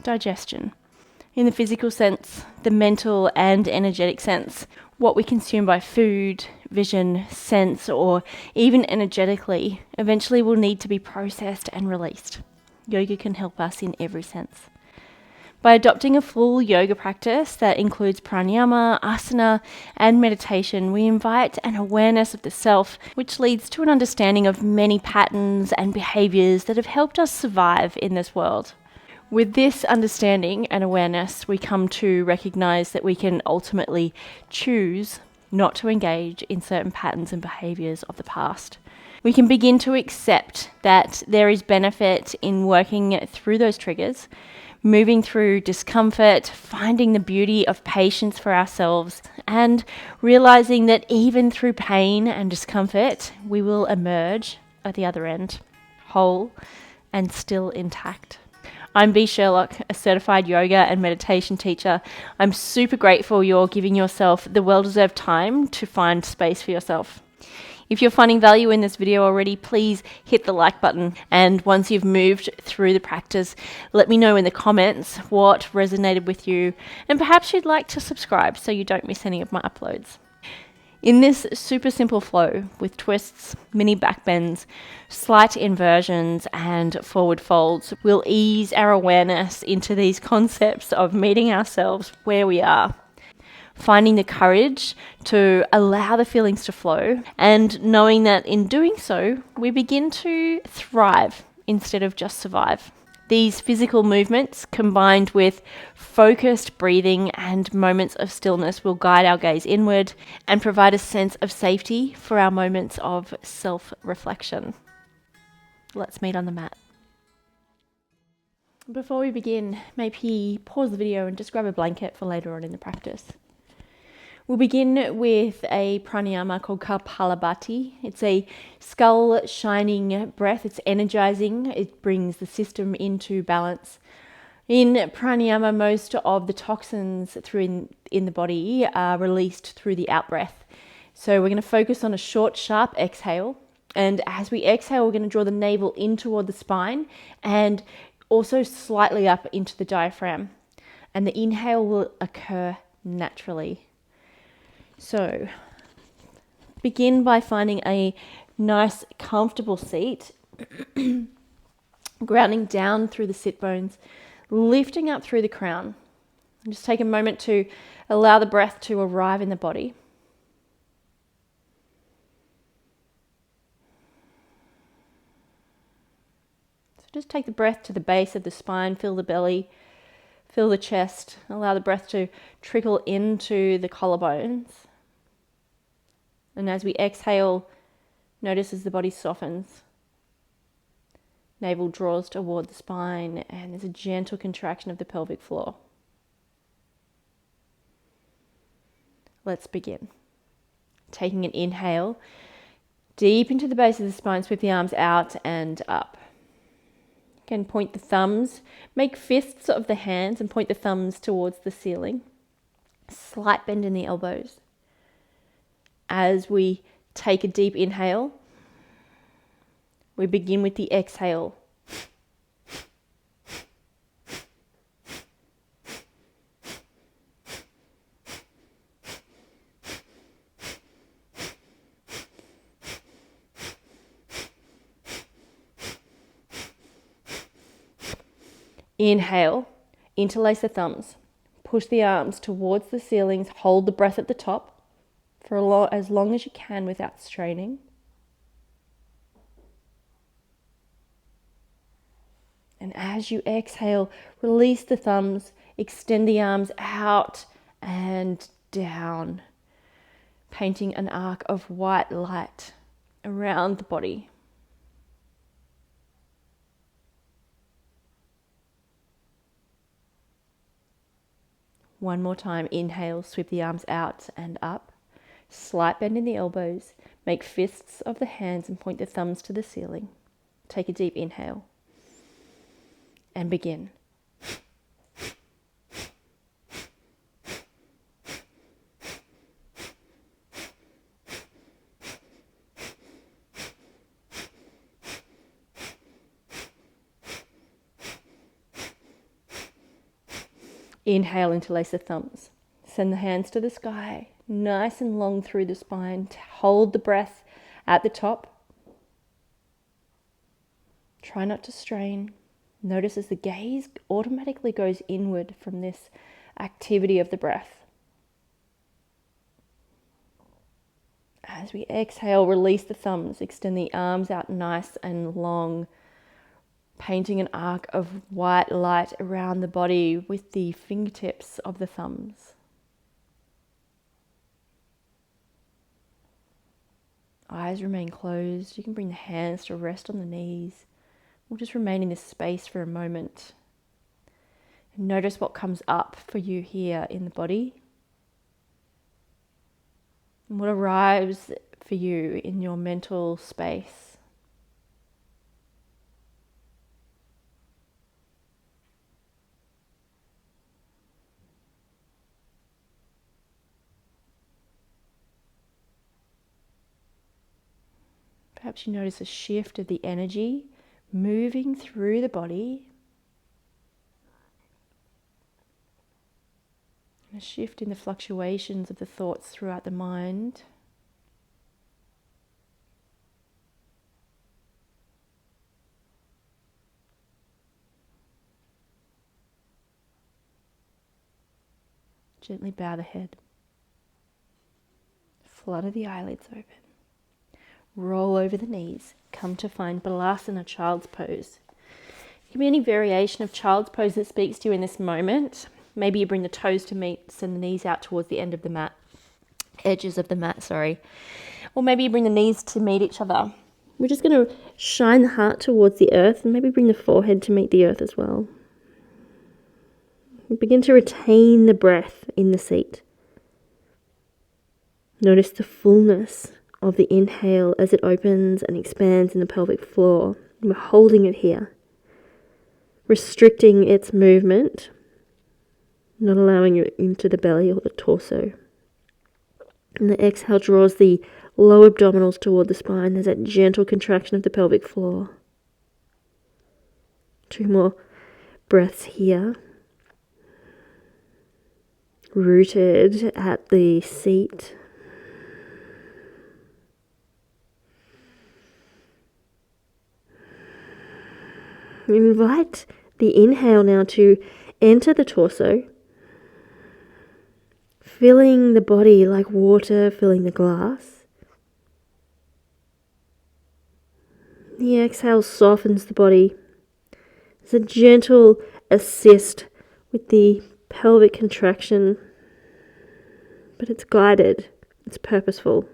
digestion. In the physical sense, the mental and energetic sense, what we consume by food, vision, sense, or even energetically, eventually will need to be processed and released. Yoga can help us in every sense. By adopting a full yoga practice that includes pranayama, asana, and meditation, we invite an awareness of the self, which leads to an understanding of many patterns and behaviors that have helped us survive in this world. With this understanding and awareness, we come to recognize that we can ultimately choose not to engage in certain patterns and behaviors of the past. We can begin to accept that there is benefit in working through those triggers, moving through discomfort, finding the beauty of patience for ourselves, and realizing that even through pain and discomfort, we will emerge at the other end, whole and still intact. I'm Sherlock, a certified yoga and meditation teacher. I'm super grateful you're giving yourself the well-deserved time to find space for yourself. If you're finding value in this video already, please hit the like button. And once you've moved through the practice, let me know in the comments what resonated with you. And perhaps you'd like to subscribe so you don't miss any of my uploads. In this super simple flow with twists, mini back bends, slight inversions and forward folds, we'll ease our awareness into these concepts of meeting ourselves where we are, finding the courage to allow the feelings to flow, and knowing that in doing so, we begin to thrive instead of just survive. These physical movements, combined with focused breathing and moments of stillness, will guide our gaze inward and provide a sense of safety for our moments of self-reflection. Let's meet on the mat. Before we begin, maybe pause the video and just grab a blanket for later on in the practice. We'll begin with a pranayama called Kapalabhati. It's a skull shining breath. It's energizing. It brings the system into balance. In pranayama, most of the toxins in the body are released through the out breath. So we're going to focus on a short, sharp exhale. And as we exhale, we're going to draw the navel in toward the spine and also slightly up into the diaphragm. And the inhale will occur naturally. So, begin by finding a nice, comfortable seat, grounding down through the sit bones, lifting up through the crown. And just take a moment to allow the breath to arrive in the body. So just take the breath to the base of the spine, feel the belly, feel the chest, allow the breath to trickle into the collarbones. And as we exhale, notice as the body softens. Navel draws toward the spine and there's a gentle contraction of the pelvic floor. Let's begin. Taking an inhale, deep into the base of the spine, sweep the arms out and up. Again, point the thumbs, make fists of the hands and point the thumbs towards the ceiling. Slight bend in the elbows. As we take a deep inhale, we begin with the exhale. Inhale, interlace the thumbs, push the arms towards the ceilings, hold the breath at the top for as long as you can without straining. And as you exhale, release the thumbs, extend the arms out and down, painting an arc of white light around the body. One more time, inhale, sweep the arms out and up. Slight bend in the elbows, make fists of the hands and point the thumbs to the ceiling. Take a deep inhale and begin. Inhale, interlace the thumbs. Send the hands to the sky, nice and long through the spine. Hold the breath at the top. Try not to strain. Notice as the gaze automatically goes inward from this activity of the breath. As we exhale, release the thumbs. Extend the arms out nice and long, painting an arc of white light around the body with the fingertips of the thumbs. Eyes remain closed. You can bring the hands to rest on the knees. We'll just remain in this space for a moment. And notice what comes up for you here in the body. And what arrives for you in your mental space. Perhaps you notice a shift of the energy moving through the body. A shift in the fluctuations of the thoughts throughout the mind. Gently bow the head. Flutter the eyelids open. Roll over the knees. Come to find Balasana, child's pose. It can be any variation of child's pose that speaks to you in this moment. Maybe you bring the toes to meet, send the knees out towards the end of the mat. Edges of the mat, sorry. Or maybe you bring the knees to meet each other. We're just going to shine the heart towards the earth and maybe bring the forehead to meet the earth as well. Begin to retain the breath in the seat. Notice the fullness of the inhale as it opens and expands in the pelvic floor. We're holding it here, restricting its movement, not allowing it into the belly or the torso. And the exhale draws the lower abdominals toward the spine. There's that gentle contraction of the pelvic floor. 2 more breaths here. Rooted at the seat. Invite the inhale now to enter the torso, filling the body like water filling the glass. The exhale softens the body. It's a gentle assist with the pelvic contraction, but it's guided, it's purposeful.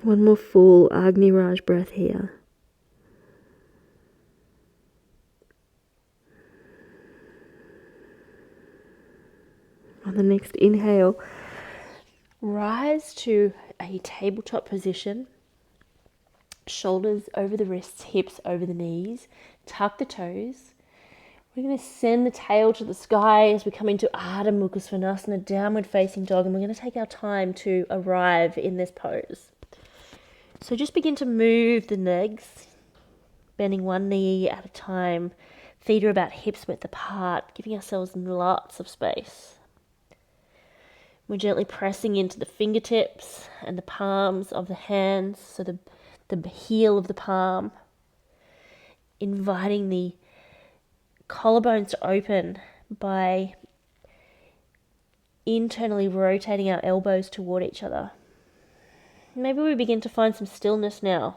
One more full Agni Raj breath here. On the next inhale, rise to a tabletop position. Shoulders over the wrists, hips over the knees. Tuck the toes. We're going to send the tail to the sky as we come into Ardha Mukha Svanasana, downward facing dog, and we're going to take our time to arrive in this pose. So just begin to move the legs, bending one knee at a time. Feet are about hips width apart, giving ourselves lots of space. We're gently pressing into the fingertips and the palms of the hands, so the heel of the palm, inviting the collarbones to open by internally rotating our elbows toward each other. Maybe we begin to find some stillness now.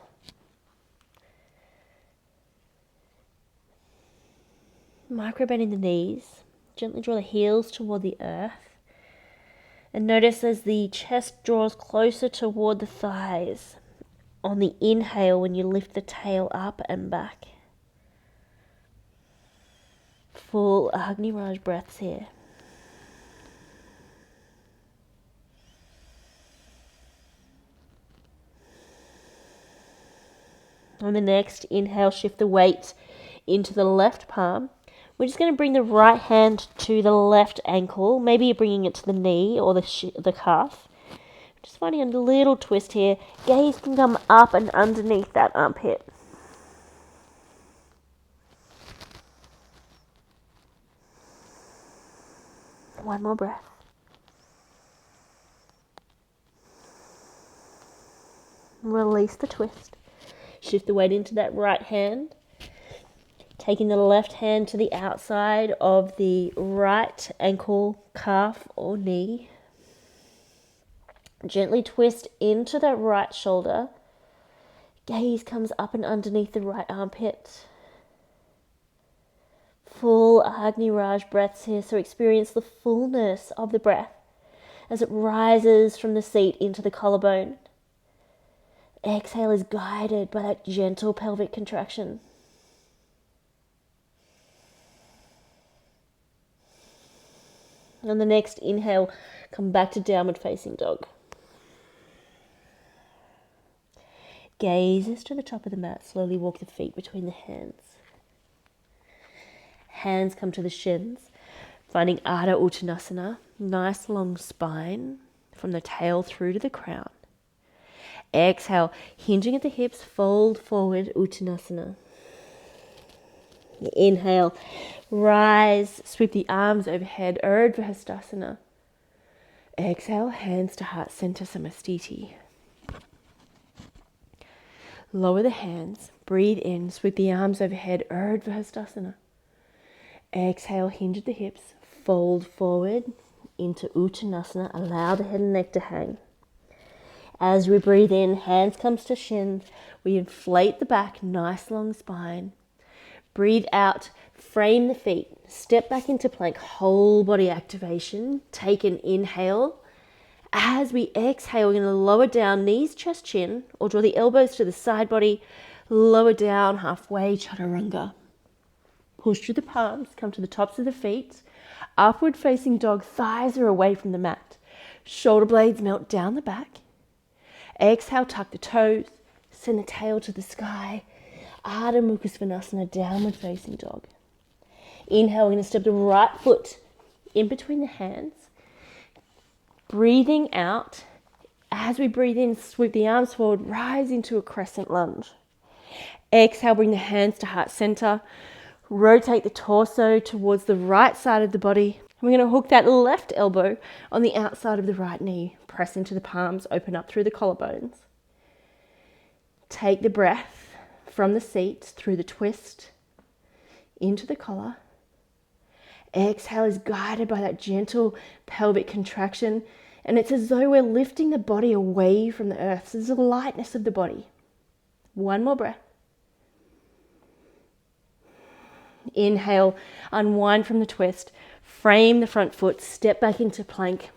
Micro-bending the knees. Gently draw the heels toward the earth. And notice as the chest draws closer toward the thighs. On the inhale, when you lift the tail up and back. Full Agni Raj breaths here. On the next inhale, shift the weight into the left palm. We're just going to bring the right hand to the left ankle. Maybe you're bringing it to the knee or the calf. Just finding a little twist here. Gaze can come up and underneath that armpit. One more breath. Release the twist. Shift the weight into that right hand. Taking the left hand to the outside of the right ankle, calf or knee. Gently twist into that right shoulder. Gaze comes up and underneath the right armpit. Full Agni Raj breaths here, so experience the fullness of the breath as it rises from the seat into the collarbone. Exhale is guided by that gentle pelvic contraction. On the next inhale, come back to downward facing dog. Gazes to the top of the mat. Slowly walk the feet between the hands. Hands come to the shins, finding Ardha Uttanasana. Nice long spine from the tail through to the crown. Exhale, hinging at the hips, fold forward, Uttanasana. Inhale, rise, sweep the arms overhead, Urdhva Hastasana. Exhale, hands to heart center, Samastiti. Lower the hands, breathe in, sweep the arms overhead, Urdhva Hastasana. Exhale, hinge at the hips, fold forward into Uttanasana. Allow the head and neck to hang. As we breathe in, hands comes to shins. We inflate the back, nice long spine. Breathe out, frame the feet. Step back into plank, whole body activation. Take an inhale. As we exhale, we're going to lower down, knees, chest, chin, or draw the elbows to the side body. Lower down, halfway, chaturanga. Push through the palms, come to the tops of the feet. Upward facing dog, thighs are away from the mat. Shoulder blades melt down the back. Exhale, tuck the toes, send the tail to the sky. Ardha Mukha Svanasana, downward facing dog. Inhale, we're going to step the right foot in between the hands. Breathing out. As we breathe in, sweep the arms forward, rise into a crescent lunge. Exhale, bring the hands to heart center. Rotate the torso towards the right side of the body. We're going to hook that left elbow on the outside of the right knee. Press into the palms, open up through the collarbones. Take the breath from the seat through the twist into the collar. Exhale is guided by that gentle pelvic contraction, and it's as though we're lifting the body away from the earth. So there's a lightness of the body. One more breath. Inhale, unwind from the twist, frame the front foot, step back into plank,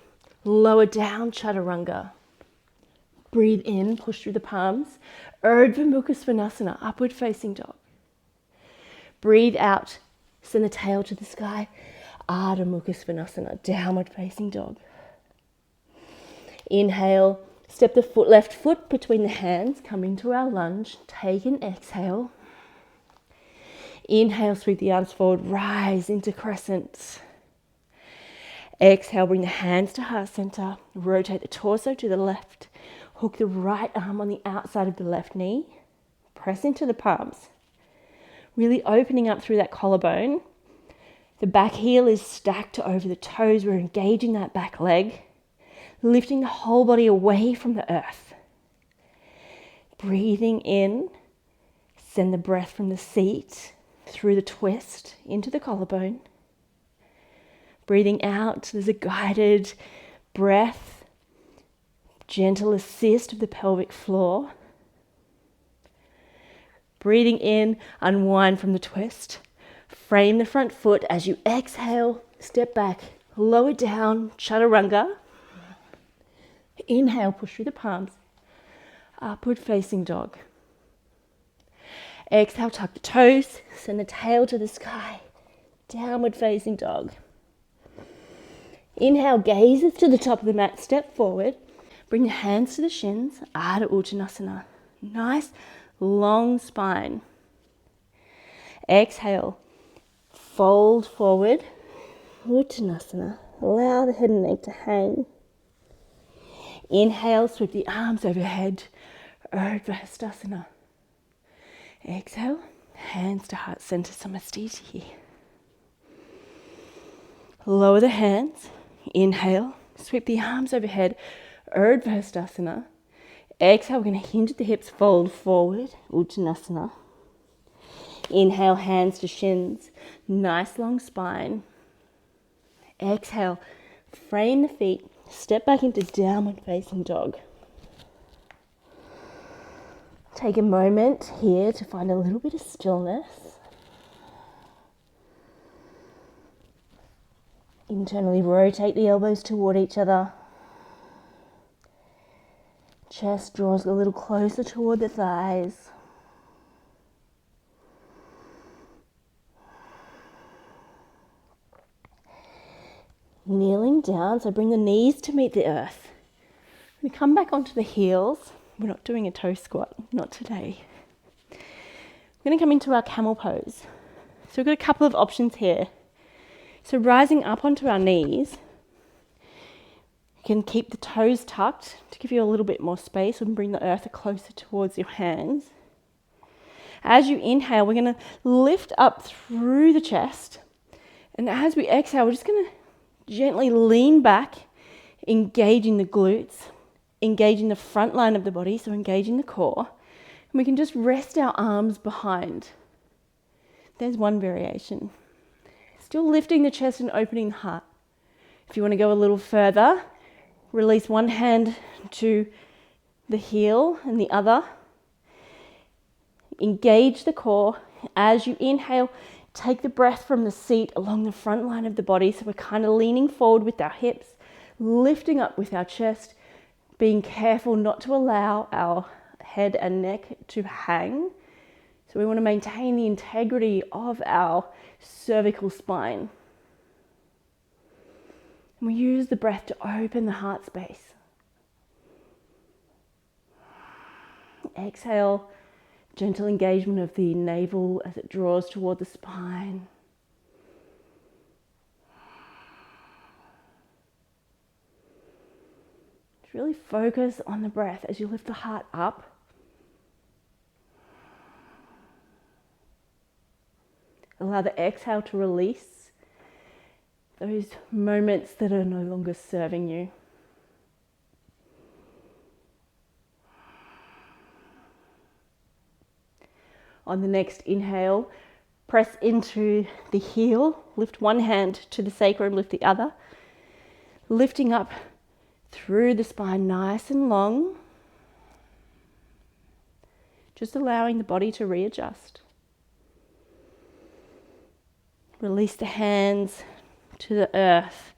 lower down, chaturanga. Breathe in, push through the palms, Urdhva Mukha Svanasana, upward facing dog. Breathe out, send the tail to the sky, Ardha Mukha Svanasana, downward facing dog. Inhale, step the left foot between the hands, come into our lunge, take an exhale. Inhale, sweep the arms forward, rise into crescent. Exhale, bring the hands to heart center, rotate the torso to the left, hook the right arm on the outside of the left knee, press into the palms, really opening up through that collarbone. The back heel is stacked over the toes, we're engaging that back leg, lifting the whole body away from the earth. Breathing in, send the breath from the seat through the twist into the collarbone. Breathing out, there's a guided breath, gentle assist of the pelvic floor. Breathing in, unwind from the twist. Frame the front foot as you exhale, step back, lower down, chaturanga. Inhale, push through the palms, upward facing dog. Exhale, tuck the toes, send the tail to the sky, downward facing dog. Inhale, gazes to the top of the mat, step forward. Bring the hands to the shins, Ardha Uttanasana. Nice, long spine. Exhale, fold forward, Uttanasana. Allow the head and neck to hang. Inhale, sweep the arms overhead, Urdhva Hastasana. Exhale, hands to heart center, Samastiti. Lower the hands, Inhale, sweep the arms overhead, Urdhva. Exhale, we're going to hinge at the hips, fold forward, Uttanasana. Inhale, hands to shins, nice long spine. Exhale, frame the feet, step back into downward facing dog. Take a moment here to find a little bit of stillness. Internally rotate the elbows toward each other. Chest draws a little closer toward the thighs. Kneeling down, so bring the knees to meet the earth. We come back onto the heels. We're not doing a toe squat, not today. We're going to come into our camel pose. So we've got a couple of options here. So rising up onto our knees, you can keep the toes tucked to give you a little bit more space and bring the earth closer towards your hands. As you inhale, we're going to lift up through the chest. And as we exhale, we're just going to gently lean back, engaging the glutes, engaging the front line of the body, so engaging the core. And we can just rest our arms behind. There's one variation. Still lifting the chest and opening the heart. If you want to go a little further, release one hand to the heel and the other. Engage the core. As you inhale, take the breath from the seat along the front line of the body. So we're kind of leaning forward with our hips, lifting up with our chest, being careful not to allow our head and neck to hang. So we want to maintain the integrity of our cervical spine. And we use the breath to open the heart space. Exhale, gentle engagement of the navel as it draws toward the spine. Just really focus on the breath as you lift the heart up. Allow the exhale to release those moments that are no longer serving you. On the next inhale, press into the heel, lift one hand to the sacrum, lift the other, lifting up through the spine nice and long, just allowing the body to readjust. Release the hands to the earth.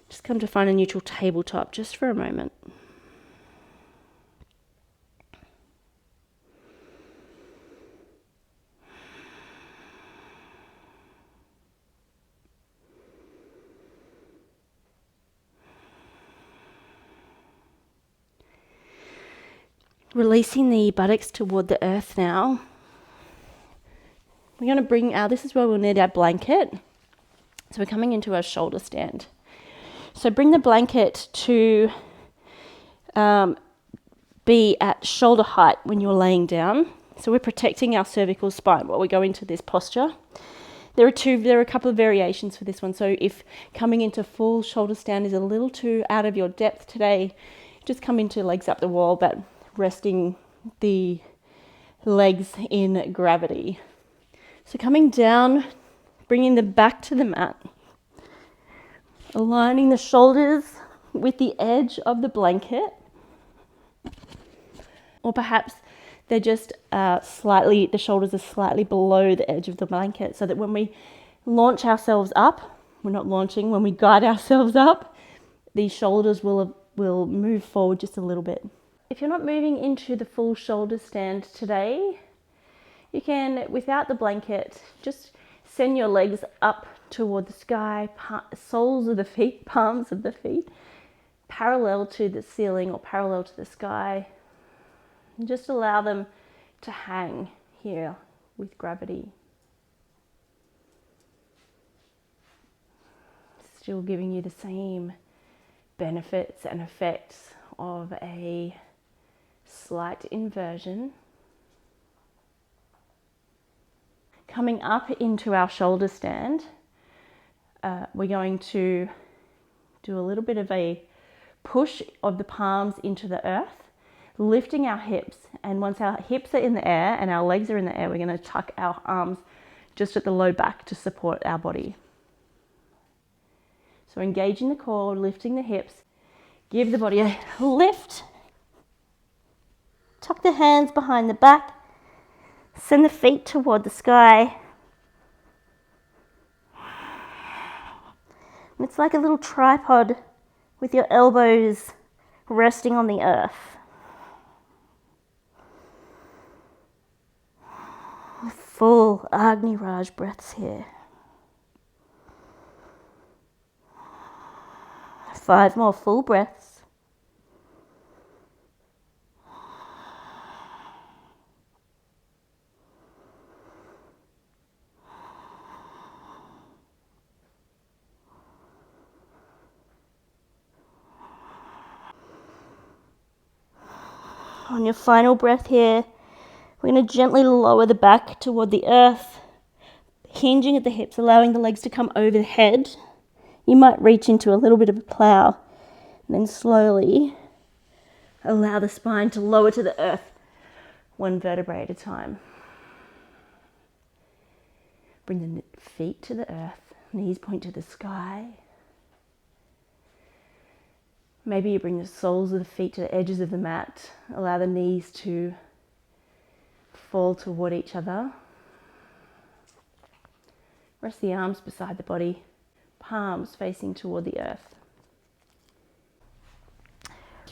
Just come to find a neutral tabletop just for a moment. Releasing the buttocks toward the earth now. We're going to bring our, this is where we'll need our blanket. So we're coming into our shoulder stand. So bring the blanket to be at shoulder height when you're laying down. So we're protecting our cervical spine while we go into this posture. There are a couple of variations for this one. So if coming into full shoulder stand is a little too out of your depth today, just come into legs up the wall, but resting the legs in gravity. So coming down, bringing the back to the mat, aligning the shoulders with the edge of the blanket, or perhaps they're just the shoulders are slightly below the edge of the blanket, so that when we launch ourselves up, when we guide ourselves up, the shoulders will move forward just a little bit. If you're not moving into the full shoulder stand today, you can, without the blanket, just send your legs up toward the sky, soles of the feet, palms of the feet, parallel to the ceiling or parallel to the sky. And just allow them to hang here with gravity. Still giving you the same benefits and effects of a slight inversion. Coming up into our shoulder stand, we're going to Do a little bit of a push of the palms into the earth, lifting our hips. And once our hips are in the air and our legs are in the air, we're going to tuck our arms just at the low back to support our body. So engaging the core, lifting the hips, give the body a lift. Tuck the hands behind the back, send the feet toward the sky. And it's like a little tripod with your elbows resting on the earth. Full Agni Raj breaths here. 5 more full breaths. On your final breath here, we're going to gently lower the back toward the earth, hinging at the hips, allowing the legs to come over the head. You might reach into a little bit of a plow, and then slowly allow the spine to lower to the earth, 1 vertebrae at a time. Bring the feet to the earth, knees point to the sky. Maybe you bring the soles of the feet to the edges of the mat. Allow the knees to fall toward each other. Rest the arms beside the body, palms facing toward the earth.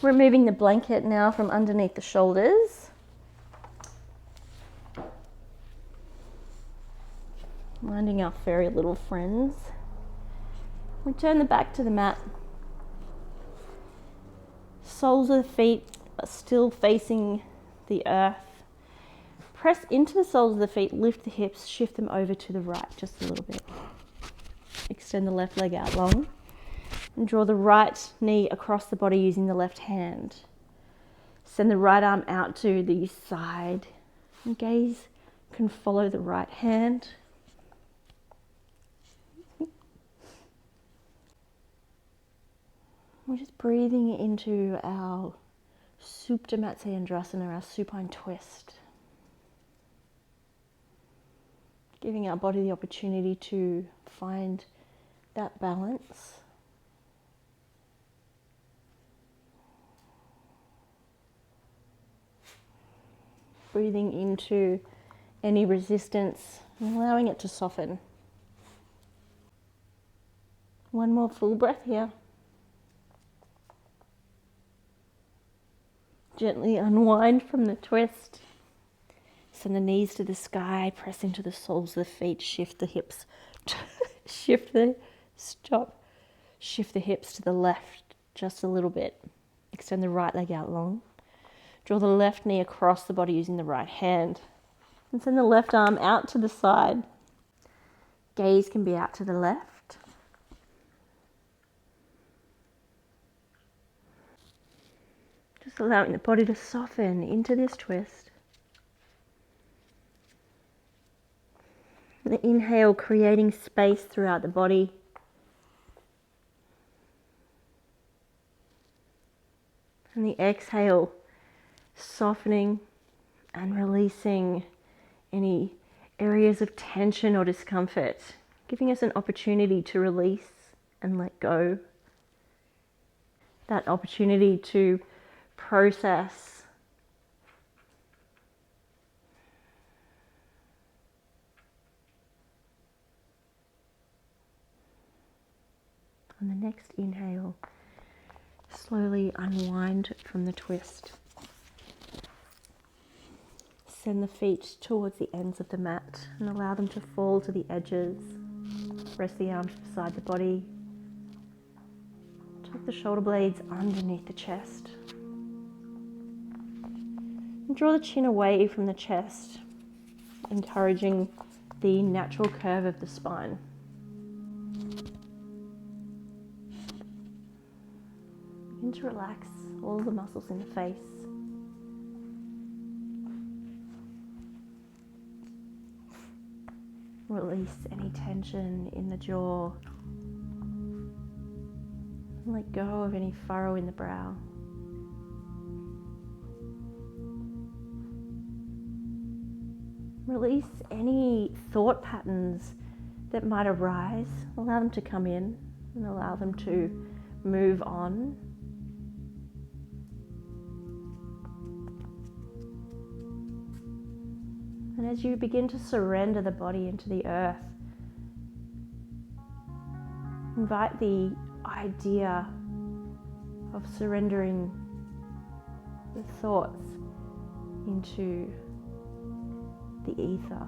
Removing the blanket now from underneath the shoulders. Minding our fairy little friends. We turn the back to the mat. Soles of the feet are still facing the earth. Press into the soles of the feet, lift the hips, shift them over to the right just a little bit. Extend the left leg out long and draw the right knee across the body using the left hand. Send the right arm out to the side and gaze can follow the right hand. We're just breathing into our Supta Matsyendrasana, our supine twist. Giving our body the opportunity to find that balance. Breathing into any resistance and allowing it to soften. 1 more full breath here. Gently unwind from the twist. Send the knees to the sky, press into the soles of the feet, shift the hips, shift the hips to the left just a little bit. Extend the right leg out long. Draw the left knee across the body using the right hand. And send the left arm out to the side. Gaze can be out to the left. Just allowing the body to soften into this twist. The inhale, creating space throughout the body. And the exhale, softening and releasing any areas of tension or discomfort, giving us an opportunity to release and let go. That opportunity to process. On the next inhale, slowly unwind from the twist. Send the feet towards the ends of the mat and allow them to fall to the edges. Rest the arms beside the body. Tuck the shoulder blades underneath the chest. And draw the chin away from the chest, encouraging the natural curve of the spine. Begin to relax all the muscles in the face. Release any tension in the jaw. Let go of any furrow in the brow. Release any thought patterns that might arise. Allow them to come in and allow them to move on. And as you begin to surrender the body into the earth, invite the idea of surrendering the thoughts into the ether.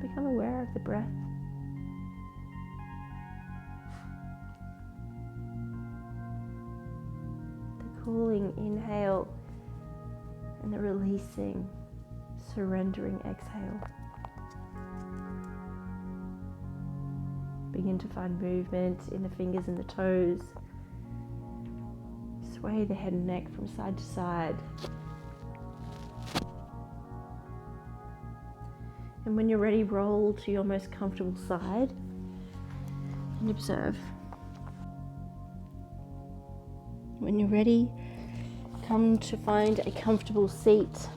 Become aware of the breath. The cooling inhale and the releasing, surrendering exhale. Begin to find movement in the fingers and the toes. Sway the head and neck from side to side. And when you're ready, roll to your most comfortable side and observe. When you're ready, come to find a comfortable seat.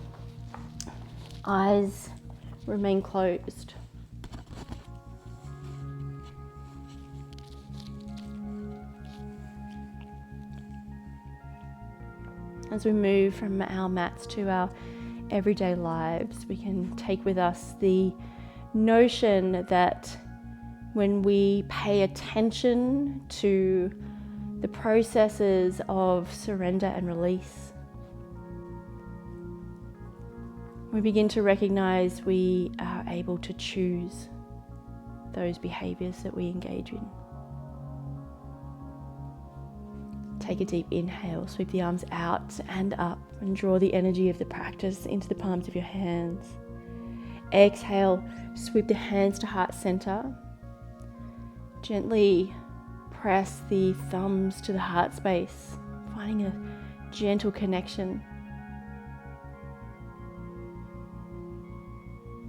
Eyes remain closed. As we move from our mats to our everyday lives, we can take with us the notion that when we pay attention to the processes of surrender and release, we begin to recognize we are able to choose those behaviors that we engage in. Take a deep inhale, sweep the arms out and up and draw the energy of the practice into the palms of your hands. Exhale, sweep the hands to heart center. Gently press the thumbs to the heart space, finding a gentle connection.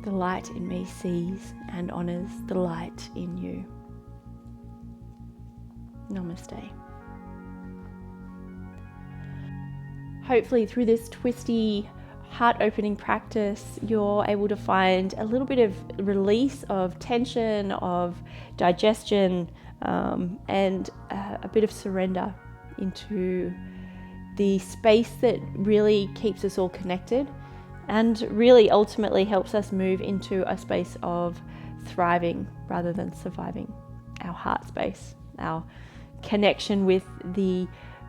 The light in me sees and honors the light in you. Namaste. Hopefully through this twisty, heart-opening practice, you're able to find a little bit of release of tension, of digestion, and a bit of surrender into the space that really keeps us all connected and really ultimately helps us move into a space of thriving rather than surviving. Our heart space, our connection with the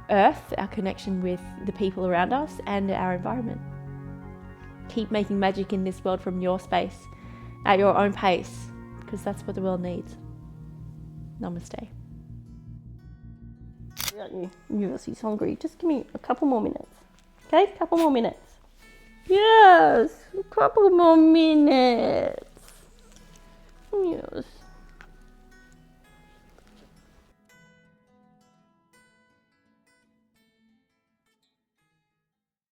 earth, our connection with the people around us and our environment. Keep making magic in this world from your space, at your own pace, because that's what the world needs. Namaste. Yes, he's hungry. Just give me a couple more minutes. Okay, a couple more minutes. Yes, a couple more minutes. Yes.